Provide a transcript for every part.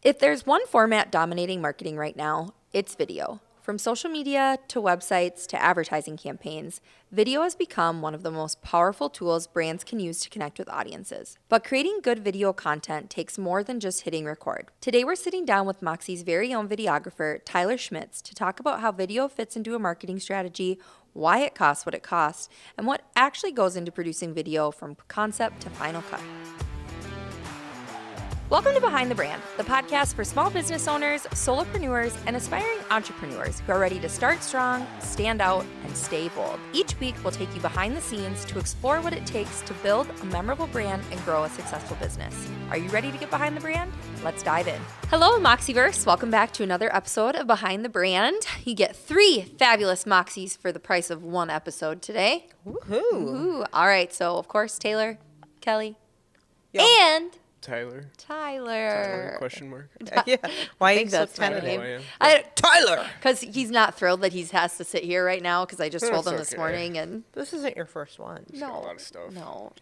If there's one format dominating marketing right now, it's video. From social media to websites to advertising campaigns, video has become one of the most powerful tools brands can use to connect with audiences. But creating good video content takes more than just hitting record. Today we're sitting down with Moxie's very own videographer, Tyler Schmitz, to talk about how video fits into a marketing strategy, why it costs what it costs, and what actually goes into producing video from concept to final cut. Welcome to Behind the Brand, the podcast for small business owners, solopreneurs, and aspiring entrepreneurs who are ready to start strong, stand out, and stay bold. Each week, we'll take you behind the scenes to explore what it takes to build a memorable brand and grow a successful business. Are you ready to get behind the brand? Let's dive in. Hello, Moxieverse. Welcome back to another episode of Behind the Brand. You get 3 fabulous Moxies for the price of 1 episode today. Woohoo. Ooh. All right, so of course, Taylor, Kelly, Yep. and Tyler? Tyler. Question mark? Yeah. Why I are think you so that's my tentative? name. I Tyler! Because he's not thrilled that he has to sit here right now because I just told him That's this okay. morning and This isn't your first one. got a lot of stuff. no.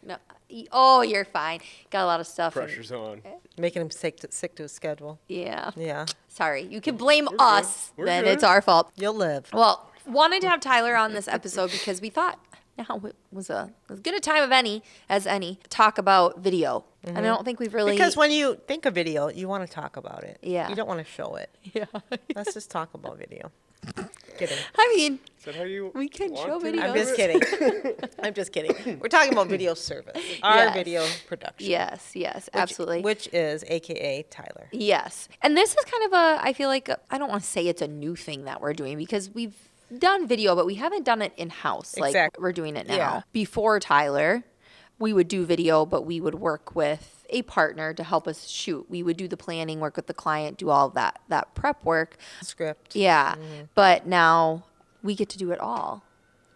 Oh, you're fine. Got a lot of stuff. and- Pressure's on. Making him sick to his schedule. yeah. Yeah. Sorry. You can blame good. us. We're Then good. it's our fault. You'll live. Well, wanted to have Tyler on this episode because we thought now it was as good a time as any to talk about video. And I don't think we've really Because when you think of video, you want to talk about it. Yeah. You don't want to show it. yeah. Let's just talk about video. Kidding. I mean, Is that how you We can want show to videos. I'm do just it? kidding. I'm just kidding. We're talking about video service. Our Yes. video production. yes, absolutely. Which is AKA Tyler. Yes. And this is kind of I feel like, I don't want to say it's a new thing that we're doing because we've done video, but we haven't done it in-house. Like Exactly. we're doing it now. Yeah. Before Tyler, we would do video, but we would work with a partner to help us shoot. We would do the planning, work with the client, do all of that prep work. Script. Yeah. But now we get to do it all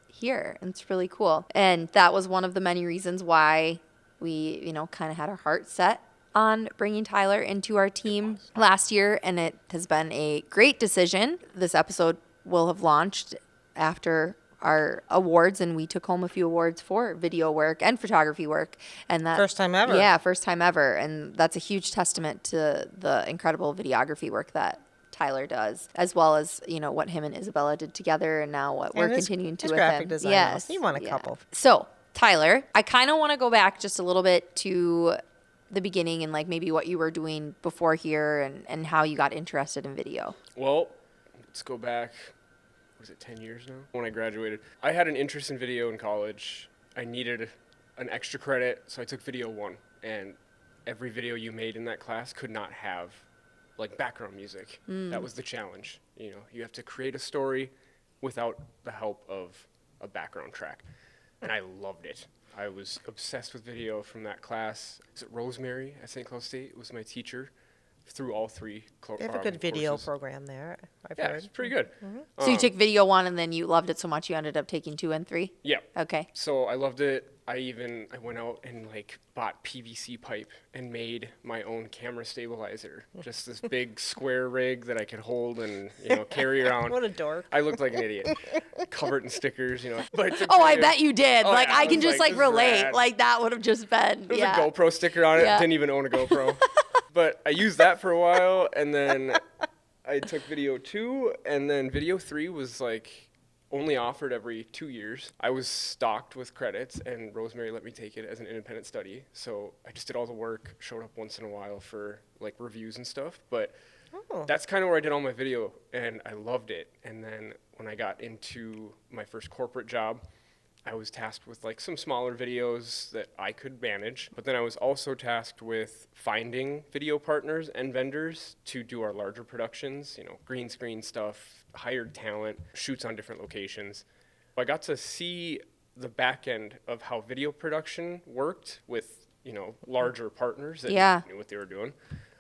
here. And it's really cool. And that was one of the many reasons why we, kind of had our heart set on bringing Tyler into our team last year. And it has been a great decision. This episode will have launched after our awards, and we took home a few awards for video work and photography work. And that First time ever. Yeah, first time ever. And that's a huge testament to the incredible videography work that Tyler does, as well as, what him and Isabella did together and now what we're And his- continuing to his with graphic him. design Yes. also. He won a couple. So, Tyler, I kind of want to go back just a little bit to the beginning and like maybe what you were doing before here and how you got interested in video. Well, let's go back. Was it 10 years now? When I graduated. I had an interest in video in college. I needed an extra credit, so I took Video 1. And every video you made in that class could not have like background music. That was the challenge. You have to create a story without the help of a background track. And I loved it. I was obsessed with video from that class. Is it Rosemary at St. Cloud State was my teacher through all 3 They have a good video courses. program there, I've Yeah, heard. it's pretty good. So you took video 1 and then you loved it so much you ended up taking 2 and 3? Yeah. Okay. So I loved it. I went out and bought PVC pipe and made my own camera stabilizer. Just this big square rig that I could hold and carry around. What a dork. I looked like an idiot, covered in stickers. But it's a Oh, I great- bet you did. Oh, like yeah, I I can was just like, this is relate. rad. Like that would have just been There was yeah. a GoPro sticker on it. Yeah. Didn't even own a GoPro. But I used that for a while, and then I took Video 2, and then Video 3 was only offered every 2 years. I was stocked with credits, and Rosemary let me take it as an independent study. So I just did all the work, showed up once in a while for reviews and stuff. But Oh. that's kind of where I did all my video, and I loved it. And then when I got into my first corporate job, I was tasked with some smaller videos that I could manage, but then I was also tasked with finding video partners and vendors to do our larger productions, green screen stuff, hired talent, shoots on different locations. I got to see the back end of how video production worked with, larger partners that Yeah. knew what they were doing.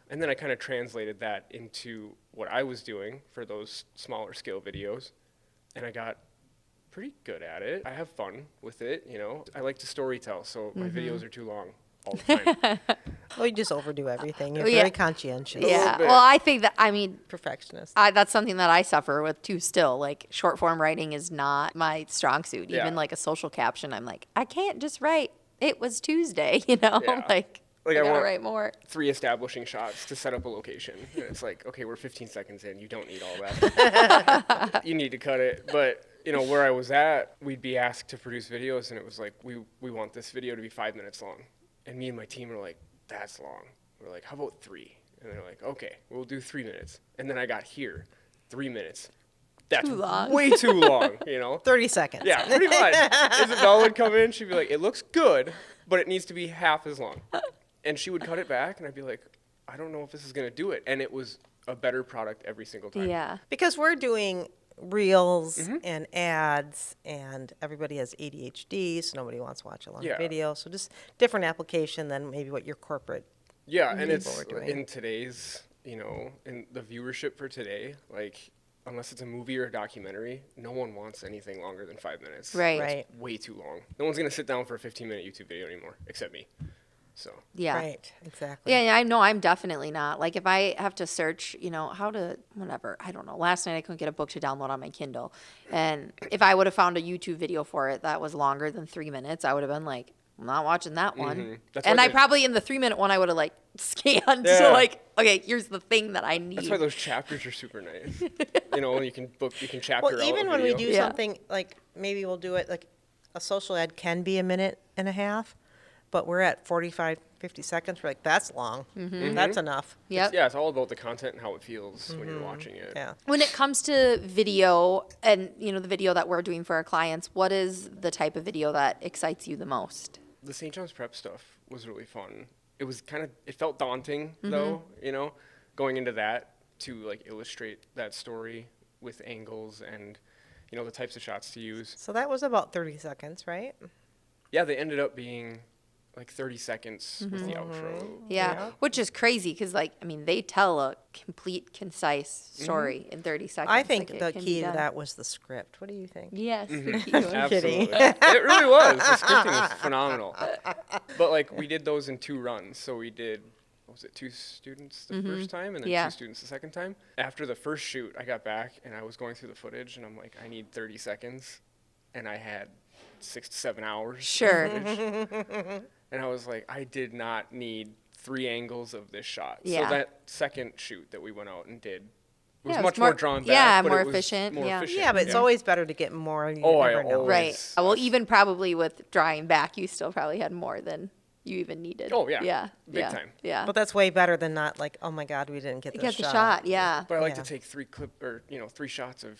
And then I kind of translated that into what I was doing for those smaller scale videos, and I got pretty good at it. I have fun with it, I like to storytell, so my videos are too long all the time. Well, you just overdo everything. You're Yeah. very conscientious. Yeah. bit. Well, I think that Perfectionist. that's something that I suffer with too still. Like short form writing is not my strong suit. Yeah. Even like a social caption, I'm like, I can't just write it was Tuesday, Yeah. Like I I gotta want write more. 3 establishing shots to set up a location. And it's like, okay, we're 15 seconds in. You don't need all that. You need to cut it. But, you know, where I was at, we'd be asked to produce videos, and it was like, we want this video to be 5 minutes long. And me and my team were like, that's long. We're like, how about 3? And they're like, okay, we'll do 3 minutes. And then I got here, 3 minutes. That's Too long. way too long, you know? 30 seconds. Yeah, pretty much. Isabel would come in, she'd be like, it looks good, but it needs to be half as long. And she would cut it back, and I'd be like, I don't know if this is going to do it. And it was a better product every single time. Yeah. Because we're doing reels and ads, and everybody has ADHD, so nobody wants to watch a long Yeah. video. So just different application than maybe what your corporate. Yeah, and people it's were doing. in today's, you know, in the viewership for today, like, unless it's a movie or a documentary, no one wants anything longer than 5 minutes. Right. That's Right. way too long. No one's going to sit down for a 15-minute YouTube video anymore, except me. So, Yeah. Right, exactly. Yeah, I know I'm definitely not. Like if I have to search, you know, how to whatever, I don't know. Last night I couldn't get a book to download on my Kindle. And if I would have found a YouTube video for it that was longer than 3 minutes, I would have been like, I'm not watching that one. That's And why I the- probably in the 3 minute one I would have like scanned Yeah. to like, okay, here's the thing that I need. that's why those chapters are super nice. You know, you can chapter Well, out even a when we video. do Yeah. something like maybe we'll do it like a social ad can be a minute and a half, but we're at 45, 50 seconds. We're like, that's long. That's enough. Yep. Yeah, it's all about the content and how it feels when you're watching it. Yeah. When it comes to video and, you know, the video that we're doing for our clients, what is the type of video that excites you the most? The St. John's Prep stuff was really fun. It was it felt daunting though, you know, going into that to like illustrate that story with angles and, you know, the types of shots to use. So that was about 30 seconds, right? Yeah, they ended up being like 30 seconds with the outro. Yeah, Yeah. which is crazy because, like, I mean, they tell a complete, concise story in 30 seconds. I think Like, it the can be key to done. that was the script. What do you think? Yes, the key was- Absolutely. kidding. It really was. The scripting was phenomenal. But like we did those in 2 runs. So we did, what was it, 2 students the first time and then Yeah. 2 students the second time. After the first shoot, I got back and I was going through the footage and I'm like, I need 30 seconds. And I had 6 to 7 hours. Sure. Of footage. And I was like, I did not need 3 angles of this shot. Yeah. So that second shoot that we went out and did was Yeah, it was much more more- drawn back. yeah, but more it was efficient, more yeah. efficient. Yeah, but it's always better to get more. You Oh, I never know. always- Right. Well, even probably with drawing back, you still probably had more than you even needed. Oh, yeah. Yeah. Big yeah. time. Yeah. But that's way better than not like, oh my God, we didn't get You the get shot. the shot. Yeah. But I like Yeah. to take 3 shots of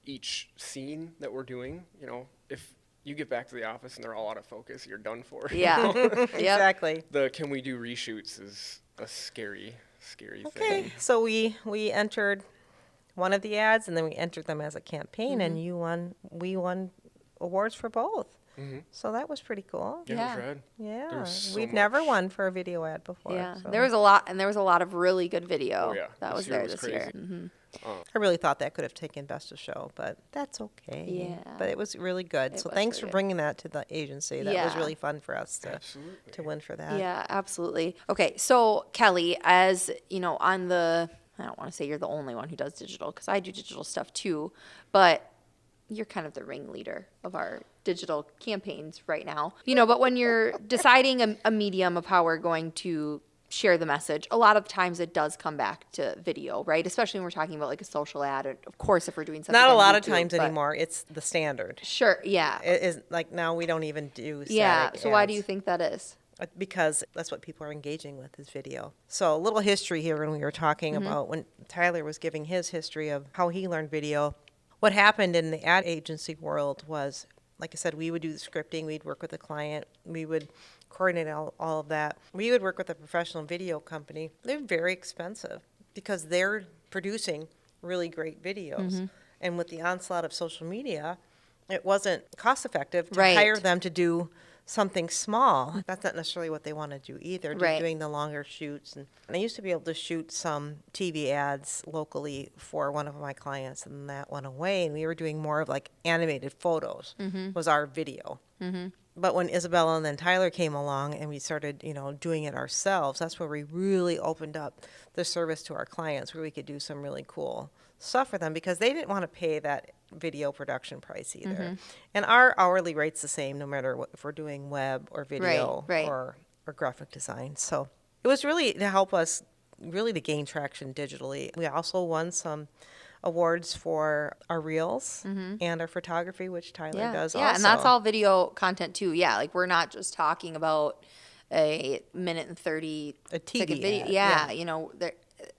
each scene that we're doing. You know, if you get back to the office and they're all out of focus, you're done for. Yeah. Yep. Exactly. The can we do reshoots is a scary Okay, thing. so we entered one of the ads, and then we entered them as a campaign, and we won awards for both. So that was pretty cool. Yeah, Yeah. it was rad. Yeah, There was so we've never much. won for a video ad before. Yeah. so. There was a lot, and there was a lot of really good video Oh, yeah. that This was year there was this year. crazy. Mhm. I really thought that could have taken Best of Show, but that's okay. Yeah. But it was really good. It So was thanks really for good. bringing that to the agency. That was Yeah. really fun for us to Absolutely. win for that. Yeah, absolutely. Okay, so Kelly, as you know, I don't want to say you're the only one who does digital because I do digital stuff too, but you're kind of the ringleader of our digital campaigns right now. You know, but when you're deciding a medium of how we're going to share the message, a lot of times it does come back to video, right? Especially when we're talking about like a social ad, and of course, if we're doing something Not a on lot of YouTube, times but- anymore. It's the standard. Sure, yeah. It is like now we don't even do Yeah, static so why do ads. you think that is? Because that's what people are engaging with is video. So a little history here when we were talking about when Tyler was giving his history of how he learned video. What happened in the ad agency world was, like I said, we would do the scripting, we'd work with the client, we would coordinate all of that. We would work with a professional video company. They're very expensive because they're producing really great videos. And with the onslaught of social media, it wasn't cost effective to Right. hire them to do something small. That's not necessarily what they want to do either. Right. Doing the longer shoots. And I used to be able to shoot some TV ads locally for one of my clients, and that went away. And we were doing more of like animated photos was our video. But when Isabella and then Tyler came along and we started, doing it ourselves, that's where we really opened up the service to our clients, where we could do some really cool stuff for them because they didn't want to pay that video production price either. And our hourly rate's the same no matter what, if we're doing web or video right. or or graphic design. So it was really to help us really to gain traction digitally. We also won some awards for our reels and our photography, which Tyler does also. Yeah, and that's all video content too. Yeah, like we're not just talking about a minute and 30 A TV second video. ad, Yeah, you know,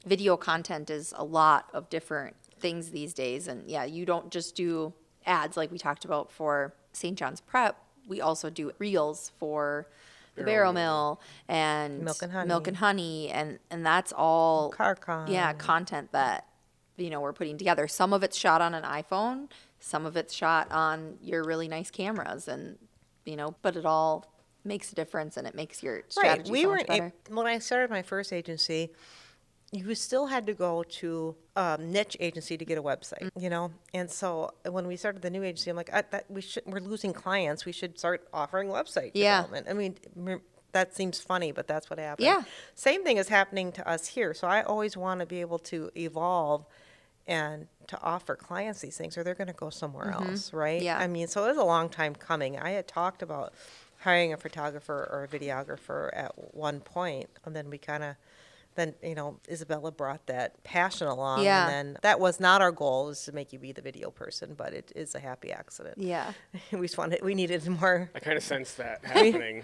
video content is a lot of different things these days. And yeah, you don't just do ads like we talked about for St. John's Prep. We also do reels for the Barrel Mill and Milk and Honey. and that's all CarCon. yeah, content that we're putting together. Some of it's shot on an iPhone, some of it's shot on your really nice cameras, and but it all makes a difference, and it makes your strategy We so were much better. when I started my first agency, you still had to go to a niche agency to get a website, And so when we started the new agency, I'm like, we're losing clients. We should start offering website development. I mean, that seems funny, but that's what happened. Yeah. Same thing is happening to us here. So I always want to be able to evolve and to offer clients these things, or they're going to go somewhere else, right? Yeah. I mean, so it was a long time coming. I had talked about hiring a photographer or a videographer at one point, and then Isabella brought that passion along, Yeah. and then that was not our goal, was to make you be the video person, but it is a happy accident. Yeah. we needed more. I kind of sensed that happening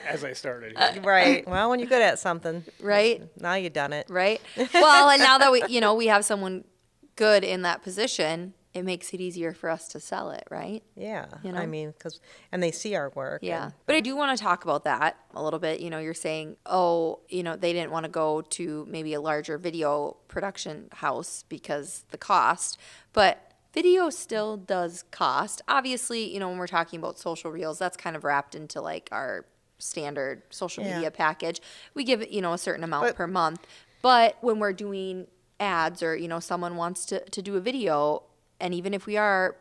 as I started. Here. Right. Well, when you're good at something, Right. now you've done it. Right. Well, and now that we have someone good in that position, it makes it easier for us to sell it, right? Yeah. You know? I mean, and they see our work. Yeah. and- But I do want to talk about that a little bit. You're saying, they didn't want to go to maybe a larger video production house because the cost. But video still does cost. Obviously, when we're talking about social reels, that's kind of wrapped into like our standard social Yeah. media package. We give it, a certain amount But- per month. But when we're doing ads or, someone wants to do a video, and even if we are,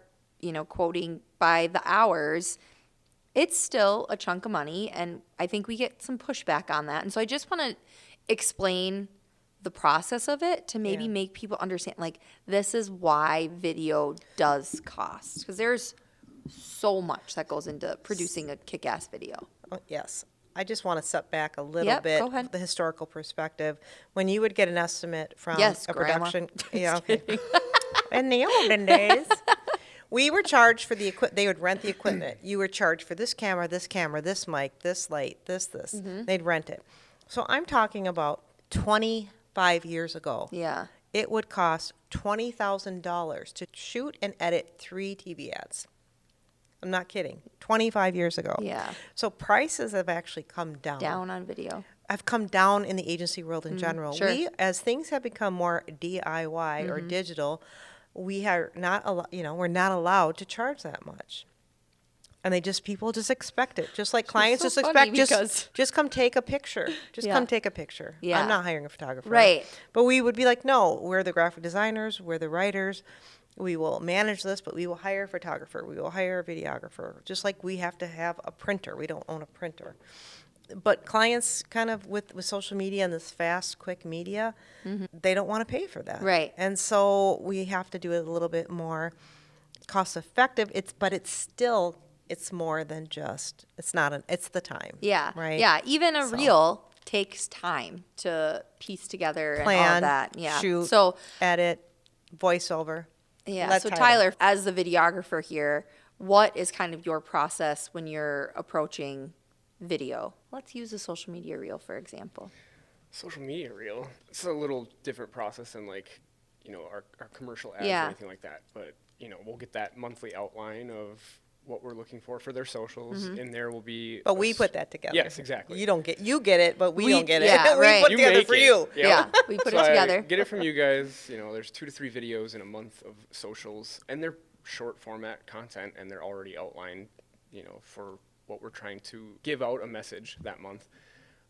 quoting by the hours, it's still a chunk of money. And I think we get some pushback on that. And so I just want to explain the process of it to maybe Yeah. make people understand, like, this is why video does cost. Because there's so much that goes into producing a kick-ass video. Oh, yes. I just want to step back a little Yep, bit, go ahead. the historical perspective. When you would get an estimate from Yes, a Grandma. production, yeah, okay. In the olden days, we were charged for the equipment. They would rent the equipment. You were charged for this camera, this mic, this light, this. Mm-hmm. They'd rent it. So I'm talking about 25 years ago. Yeah. It would cost $20,000 to shoot and edit 3 TV ads. I'm not kidding. 25 years ago. Yeah. So prices have actually come down. Down on video. Have come down in the agency world in general. sure. As things have become more DIY or digital, we are not we're not allowed to charge that much. And people just expect it. Just like clients so just funny expect, because- just come take a picture. Just Yeah. come take a picture. Yeah. I'm not hiring a photographer. Right. But we would be like, no, we're the graphic designers, we're the writers. We will manage this, but we will hire a photographer. We will hire a videographer. Just like we have to have a printer. We don't own a printer. But clients kind of with social media and this fast, quick media, they don't want to pay for that. Right. And so we have to do it a little bit more cost effective. But it's more than just, it's the time. Yeah. Right. Yeah. Even a So- reel takes time to piece together and all Plan, that. Yeah. shoot, So edit, voiceover. yeah. Let So Tyler, as the videographer here, what is kind of your process when you're approaching video? Let's use a social media reel, for example. Social media reel. It's a little different process than our commercial ads Yeah. or anything like that. But we'll get that monthly outline of what we're looking for their socials, and there will be. But we put that together. Yes, exactly. You get it, but we don't get it. yeah, we right. put You together make for it. you. Yeah. We put So it I together. get it from you guys. There's 2 to 3 videos in a month of socials, and they're short format content, and they're already outlined, for what we're trying to give out a message that month.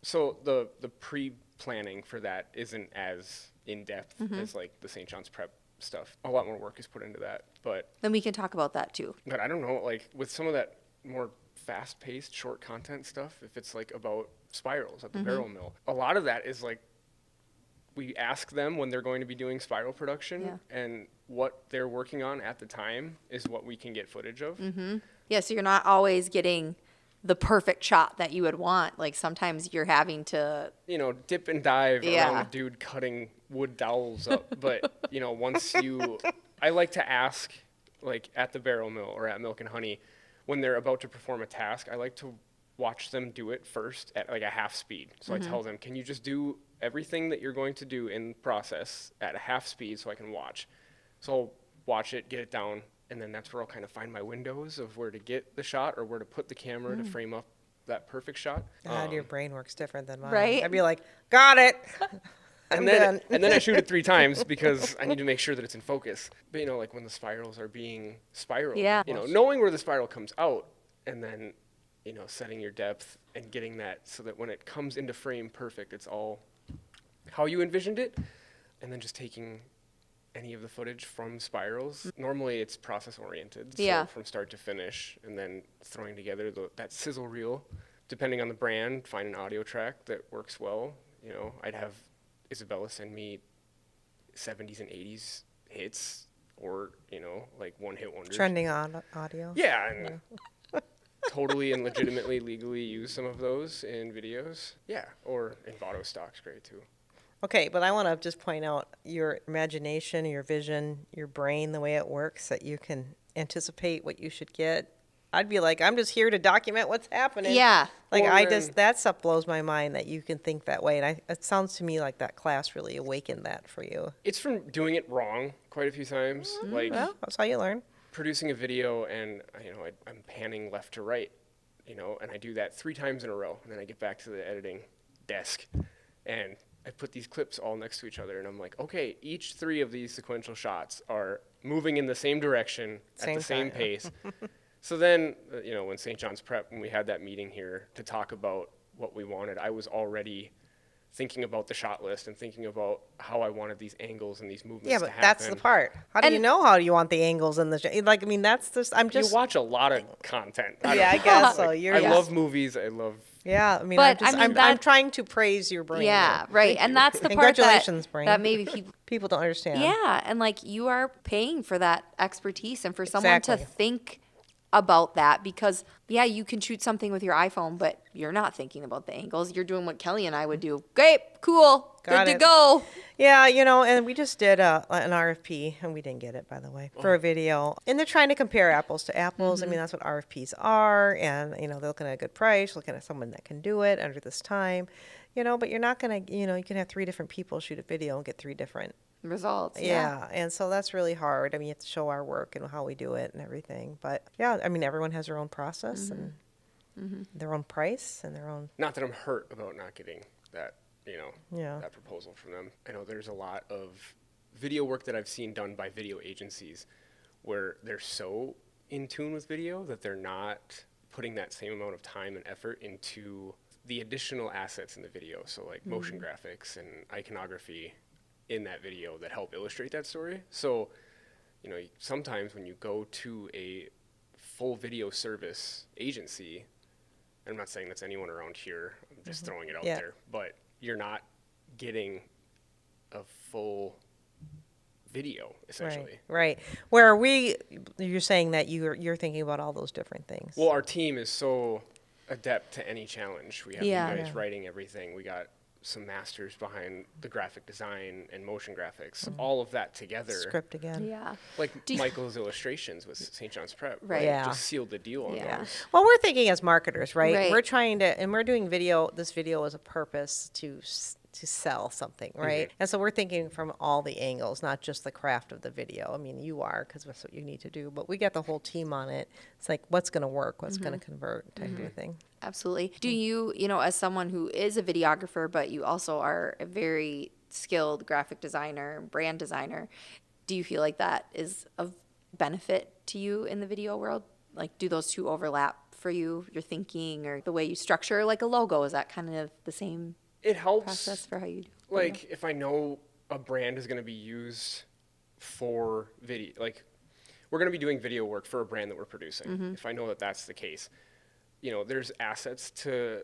So the pre-planning for that isn't as in depth as like the St. John's Prep stuff. A lot more work is put into that, but Then we can talk about that too. I don't know, like with some of that more fast-paced, short content stuff, if it's like about spirals at the Barrel Mill, a lot of that is like we ask them when they're going to be doing spiral production, Yeah. and what they're working on at the time is what we can get footage of. Yeah, so you're not always getting the perfect shot that you would want. Like sometimes you're having to, dip and dive Yeah. around a dude cutting wood dowels up. But, I like to ask, like at the Barrel Mill or at Milk and Honey, when they're about to perform a task, I like to watch them do it first at like a half speed. So I tell them, can you just do everything that you're going to do in process at a half speed so I can watch? So I'll watch it, get it down, and then that's where I'll kind of find my windows of where to get the shot or where to put the camera to frame up that perfect shot. God, your brain works different than mine. Right? I'd be like, got it. I'm done. And then I shoot it 3 times because I need to make sure that it's in focus. But like when the spirals are being spiraled, Yeah. Knowing where the spiral comes out and then, setting your depth and getting that so that when it comes into frame perfect, it's all how you envisioned it. And then just taking any of the footage from spirals. Normally it's process oriented, so Yeah. from start to finish, and then throwing together that sizzle reel. Depending on the brand, find an audio track that works well. I'd have Isabella send me 70s and 80s hits or, like one-hit wonders. Trending on audio. Yeah, and totally and legitimately legally use some of those in videos. Yeah, or Envato stock's great too. Okay, but I want to just point out your imagination, your vision, your brain, the way it works, that you can anticipate what you should get. I'd be like, I'm just here to document what's happening. yeah. Like Well, that stuff blows my mind that you can think that way. And it sounds to me like that class really awakened that for you. It's from doing it wrong quite a few times. Like Well, that's how you learn. producing a video and, I'm panning left to right, and I do that 3 times in a row. And then I get back to the editing desk and I put these clips all next to each other, and I'm like, okay, each 3 of these sequential shots are moving in the same direction at the same time. pace. So then, when St. John's Prep, when we had that meeting here to talk about what we wanted, I was already thinking about the shot list and thinking about how I wanted these angles and these movements Yeah, to but happen. that's the part. How do you And- know how you want the angles and that's just, I'm You just, watch a lot of content. yeah, I guess so. You're I just- love movies. I love. Yeah, I mean, But, I'm that- trying to praise your brain. Yeah, right. And that's the part Congratulations, that, brain. that maybe people, People don't understand. yeah. And like you are paying for that expertise and for someone to Exactly. think about that because, yeah, you can shoot something with your iPhone, but you're not thinking about the angles. You're doing what Kelly and I would do. Great, cool, Got good it. to go. Yeah, and we just did an RFP, and we didn't get it, by the way, for a video. And they're trying to compare apples to apples. I mean, that's what RFPs are. And, they're looking at a good price, looking at someone that can do it under this time. But you're not going to, you can have 3 different people shoot a video and get 3 different. Results. Yeah. And so that's really hard. I mean, you have to show our work and how we do it and everything. But, yeah, I mean, everyone has their own process and their own price and their own. Not that I'm hurt about not getting that, Yeah. that proposal from them. I know there's a lot of video work that I've seen done by video agencies where they're so in tune with video that they're not putting that same amount of time and effort into the additional assets in the video. So like motion graphics and iconography in that video that help illustrate that story. So, sometimes when you go to a full video service agency, I'm not saying that's anyone around here, I'm just throwing it out Yeah. there, but you're not getting a full video, essentially. Right. You're saying that you're thinking about all those different things. Well, our team is so adept to any challenge. We have Yeah. you guys Yeah. writing everything. We got some masters behind the graphic design and motion graphics, all of that together. Script again. Yeah. Like Do you- Michael's illustrations with St. John's Prep. Right. Yeah. Just sealed the deal on Yeah. those. Well, we're thinking as marketers, right? Right. We're trying to, and we're doing this video as a purpose to sell something, right? And so we're thinking from all the angles, not just the craft of the video. I mean, you are, because that's what you need to do, but we got the whole team on it. It's like, what's going to work? What's going to convert type of a thing. Absolutely. Do you, as someone who is a videographer, but you also are a very skilled graphic designer, brand designer, do you feel like that is of benefit to you in the video world? Like, do those 2 overlap for you, your thinking or the way you structure like a logo? Is that kind of the same It helps. process for how you do? Like if I know a brand is going to be used for video, like we're going to be doing video work for a brand that we're producing. If I know that that's the case, there's assets to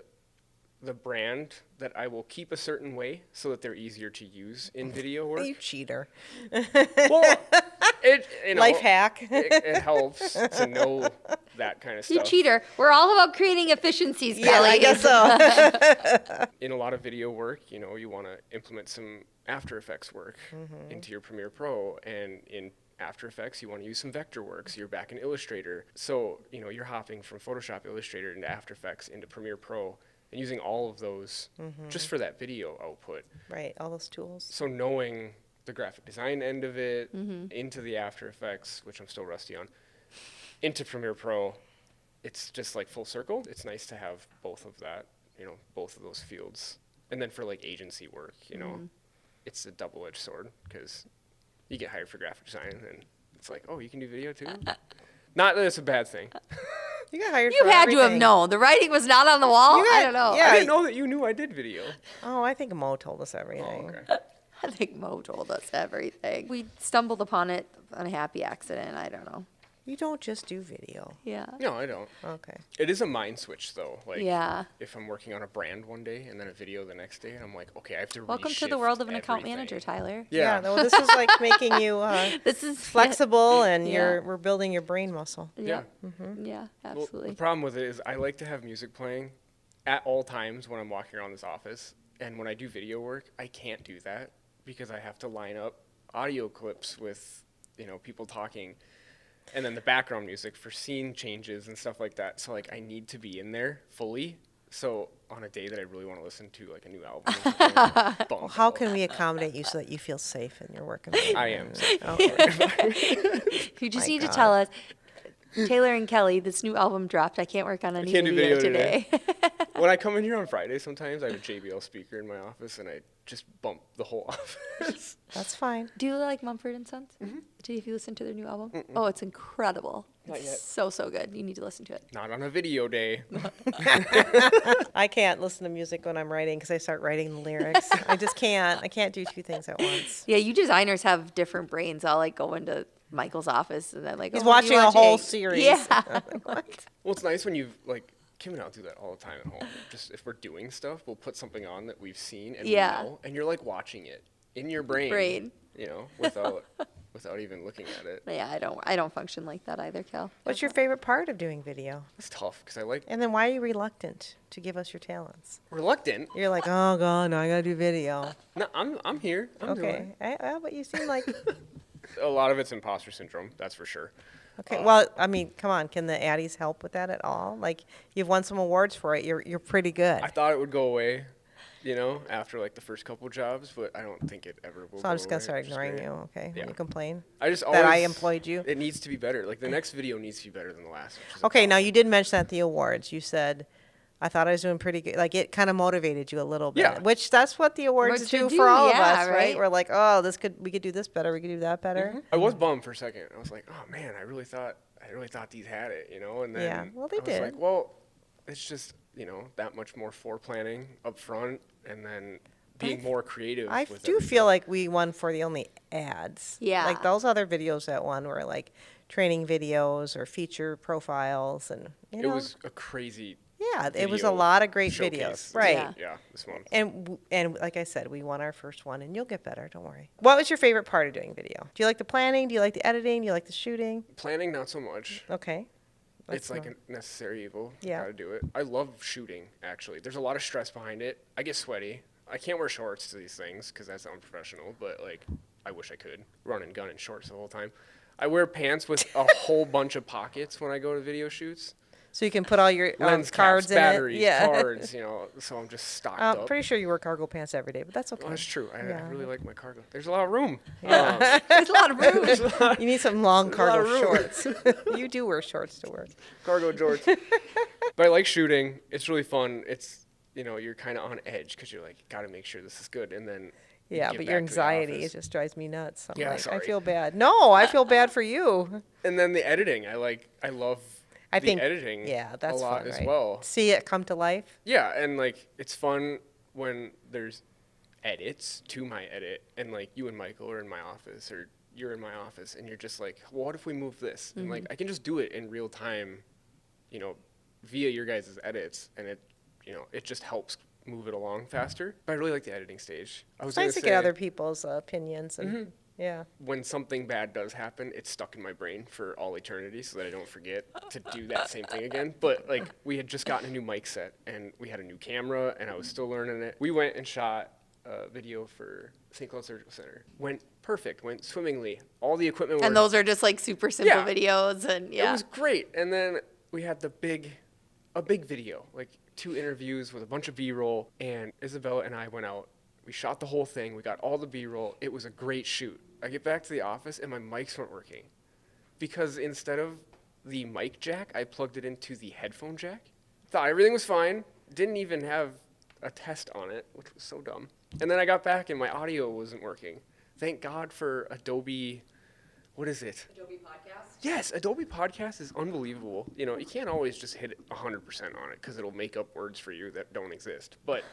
the brand that I will keep a certain way so that they're easier to use in video work. You cheater. Well, Life hack. it helps to know that kind of You stuff. cheater. We're all about creating efficiencies, Yeah, Kelly. I guess so. In a lot of video work, you want to implement some After Effects work into your Premiere Pro, and in After Effects, you want to use some vector work, so you're back in Illustrator. So, you're hopping from Photoshop, Illustrator into After Effects into Premiere Pro and using all of those just for that video output. Right, all those tools. So knowing the graphic design end of it into the After Effects, which I'm still rusty on, into Premiere Pro, it's just like full circle. It's nice to have both of that, both of those fields. And then for like agency work, it's a double-edged sword because you get hired for graphic design and it's like, oh, you can do video too? Not that it's a bad thing. You got hired You for had to have everything. known. The writing was not on the wall. You I had- don't know. yeah. I didn't know that you knew I did video. Oh, I think Mo told us Oh, everything. okay. I think Mo told us everything. We stumbled upon it on a happy accident. I don't know. You don't just do video. Yeah. No, I don't. Okay. It is a mind switch though. Like Yeah. if I'm working on a brand one day and then a video the next day, and I'm like, okay, I have to Welcome to the reshift world of an account everything. manager, Tyler. Yeah. No, this is like making you This is flexible, and Yeah. we're building your brain muscle. Yeah. Yeah. Yeah, Well, absolutely. the problem with it is I like to have music playing at all times when I'm walking around this office. And when I do video work, I can't do that because I have to line up audio clips with, people talking. And then the background music for scene changes and stuff like that. So, like, I need to be in there fully. So, on a day that I really want to listen to, like, a new album. Well, how can we accommodate you so that you feel safe in your work environment? I am. You just My need to God. tell us, Taylor and Kelly, this new album dropped. I can't work on any can't do video video today. When I come in here on Friday, sometimes I have a JBL speaker in my office and I just bump the whole office. That's fine. Do you like Mumford and Sons? Have you listened to their new album? Oh, it's incredible. Not It's yet. so good. You need to listen to it. Not on a video day. I can't listen to music when I'm writing because I start writing the lyrics. I just can't. I can't do two things at once. Yeah, you designers have different brains. I'll like go into Michael's office and then like, He's "Oh, what are you watching a whole watching?" series. Yeah. What? Well, it's nice when you've, like, Kim and I'll do that all the time at home. Just if we're doing stuff, we'll put something on that we've seen and Yeah. we know, and you're like watching it in your brain. Without even looking at it. Yeah, I don't function like that either, Kel. What's your favorite part of doing video? It's tough because I like And then why are you reluctant to give us your talents? reluctant. You're like, oh god, no, I gotta do video. No, I'm here. I'm doing Okay, well, but you seem like it. A lot of it's imposter syndrome, that's for sure. okay. Well, I mean, come on, can the Addies help with that at all? Like, you've won some awards for it. You're pretty good. I thought it would go away, after like the first couple jobs, but I don't think it ever will. So I'm go just gonna away, start which is ignoring great. you, okay? When Yeah. you complain I just that I always- employed you. It needs to be better. Like the next video needs to be better than the last. Which is a Okay, now problem. you did mention at the awards. You said, I thought I was doing pretty good. Like, it kind of motivated you a little bit. Yeah. Which that's what the awards What do you for do, all of yeah, us, right? right? We're like, oh, we could do this better. We could do that better. I was bummed for a second. I was like, oh man, I really thought these had it, And then Yeah, well, they I was did. like, well, it's just that much more foreplanning up front, and then being more creative. I with do feel like we won for the only ads. Yeah. Like those other videos that won were like training videos or feature profiles, and it was a crazy. yeah, it was a video lot of great showcase. videos, right? Yeah. Yeah, this one. And like I said, we won our first one, and you'll get better. Don't worry. What was your favorite part of doing video? Do you like the planning? Do you like the editing? Do you like the shooting? Planning, not so much. Okay. It's like not- a necessary evil. Yeah. Gotta do it. I love shooting, actually. There's a lot of stress behind it. I get sweaty. I can't wear shorts to these things because that's unprofessional, but, like, I wish I could. Run and gun in shorts the whole time. I wear pants with a whole bunch of pockets when I go to video shoots. So you can put all your Lens cards caps, in batteries, it. Yeah. cards, so I'm just stocked I'm up. pretty sure you wear cargo pants every day, but that's okay. Oh, that's true. I Yeah. really like my cargo. There's a lot of room. There's a lot of room. You need some long There's a lot cargo of room. shorts. You do wear shorts to work. Cargo jorts. But I like shooting. It's really fun. It's, you're kind of on edge because you're like, got to make sure this is good. And then you Yeah, get but your back to the anxiety, office. it just drives me nuts. I'm Yeah, like, I sorry. feel bad. No, I feel bad for you. And then the editing. I love I the think editing yeah, that's a lot fun, as right? well. See it come to life. Yeah, and like it's fun when there's edits to my edit and like you and Michael are in my office or you're in my office and you're just like, well, what if we move this? And like I can just do it in real time, via your guys' edits, and it just helps move it along faster. But I really like the editing stage. I was It's gonna nice to say, get other people's opinions. And, Mm-hmm. Yeah. when something bad does happen, it's stuck in my brain for all eternity so that I don't forget to do that same thing again. But like we had just gotten a new mic set and we had a new camera and I was still learning it. We went and shot a video for St. Cloud Surgical Center. Went perfect, went swimmingly. All the equipment worked. And those are just like super simple Yeah. videos, and It was great. And then we had a big video, like 2 interviews with a bunch of B-roll, and Isabella and I went out. We shot the whole thing. We got all the B-roll. It was a great shoot. I get back to the office and my mics weren't working because instead of the mic jack, I plugged it into the headphone jack. Thought everything was fine. Didn't even have a test on it, which was so dumb. And then I got back and my audio wasn't working. Thank God for Adobe. What is it? Adobe Podcast. Yes, Adobe Podcast is unbelievable. You know, you can't always just hit 100% on it because it'll make up words for you that don't exist. But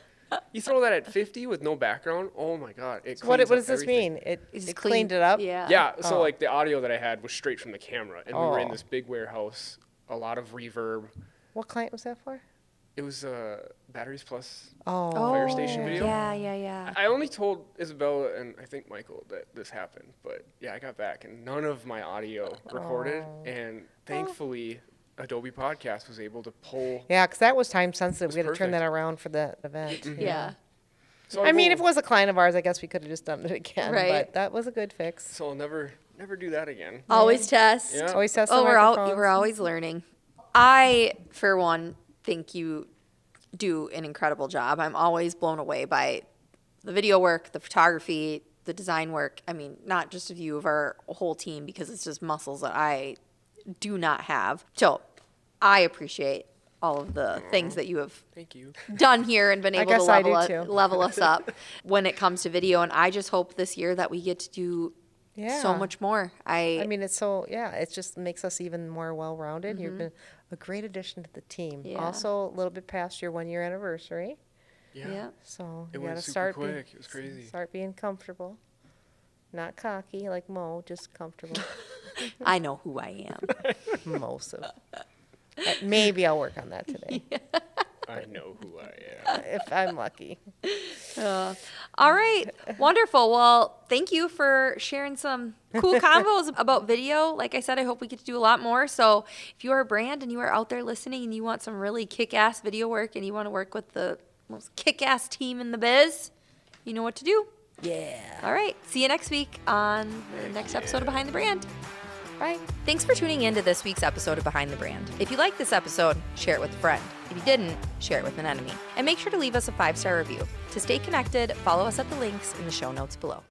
you throw that at 50 with no background, oh my God. It What cleans does up this everything. mean? It's It clean- cleaned it up? Yeah. Yeah, so Oh. like the audio that I had was straight from the camera. And we were in Oh. this big warehouse, a lot of reverb. What client was that for? It was Batteries Plus. Oh. Fire station video? Yeah. I only told Isabella and I think Michael that this happened. But yeah, I got back and none of my audio recorded. Oh. And thankfully, Adobe Podcast was able to pull. Yeah, because that was time sensitive. was We had to turn that perfect. around for that event. Yeah. So I mean, will- if it was a client of ours, I guess we could have just done it again. Right. But that was a good fix. So I'll never do that again. Always test. Yeah. Always test Oh, the we're microphones. always learning. I, for one, think you do an incredible job. I'm always blown away by the video work, the photography, the design work. I mean, not just of you, of our whole team, because it's just muscles that I do not have. So I appreciate all of the things that you have Thank you. done here and been I able to guess I do level, too. level us up when it comes to video. And I just hope this year that we get to do so Yeah. much more. I mean, it's so, yeah, it just makes us even more well-rounded. You've been a great addition to the team. Yeah. Also, a little bit past your 1-year anniversary. Yeah. So It you went got to super start, quick. It was crazy. start being comfortable. Not cocky like Mo, just comfortable. I know who I am. Most of maybe I'll work on that today, I know who I am. if I'm lucky. All right. Wonderful. Well, thank you for sharing some cool combos about video. Like I said, I hope we get to do a lot more. So if you are a brand and you are out there listening and you want some really kick-ass video work and you want to work with the most kick-ass team in the biz, you know what to do. Yeah. All right. See you next week on the next episode of Behind the Brand. Bye. Thanks for tuning in to this week's episode of Behind the Brand. If you liked this episode, share it with a friend. If you didn't, share it with an enemy. And make sure to leave us a 5-star review. To stay connected, follow us at the links in the show notes below.